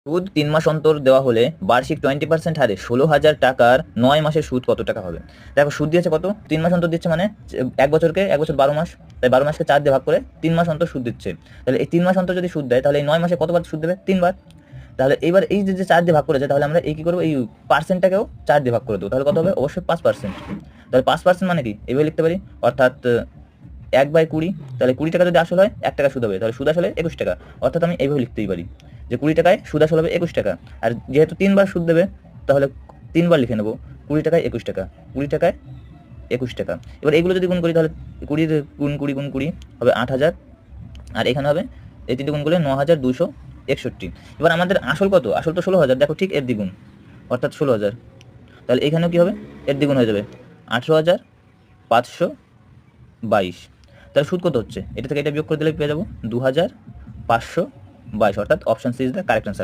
সুদ 3 মাস অন্তর দেওয়া হলে বার্ষিক 20% হারে 16,000 টাকার 9 মাসের সুদ কত টাকা হবে? দেখো সুদ দিয়েছে কত, 3 মাস অন্তর দিচ্ছে, মানে 1 বছরকে 1 বছর 12 মাস, তাই 12 মাসকে 4 দিয়ে ভাগ করে 3 মাস অন্তর সুদ দিচ্ছে। তাহলে এই 3 মাস অন্তর যদি সুদ দেয় তাহলে এই 9 মাসে কতবার সুদ দেবে? 3 বার। তাহলে এইবার এই যে 4 দিয়ে ভাগ করেছে, তাহলে আমরা এই কি করবো, এই পার্সেন্টটাকেও 4 দিয়ে ভাগ করে দেবো, তাহলে কত হবে? অবশ্যই 5%। তাহলে 5% মানে কি এইভাবে লিখতে পারি, অর্থাৎ 1/20, তাহলে 20 টাকা যদি আসল হয় 1 টাকা সুদ হবে, তাহলে সুদ আসলে 21 টাকা। অর্থাৎ আমি এইভাবে লিখতেই পারি যে 20 টাকায় সুদ আসল হবে 21 টাকা। আর যেহেতু 3 বার সুদ দেবে তাহলে 3 বার লিখে নেবো, 20 টাকায় 21 টাকা, 20 টাকায় 21 টাকা। এবার এইগুলো যদি গুণ করি তাহলে 20 গুণ 20 গুণ 20 হবে 8,000, আর এখানে হবে এই 3টে গুণ করলে 9,261। এবার আমাদের আসল কত? আসল তো 16,000, দেখো ঠিক এর দ্বিগুণ, অর্থাৎ 16,000। তাহলে এখানেও কি হবে? এর দ্বিগুণ হয়ে যাবে, 18,522। তাহলে সুদ কত হচ্ছে? এটা থেকে এটা বিয়োগ করে দিলে পেয়ে যাবো 2,522, অর্থাৎ option C is the correct answer.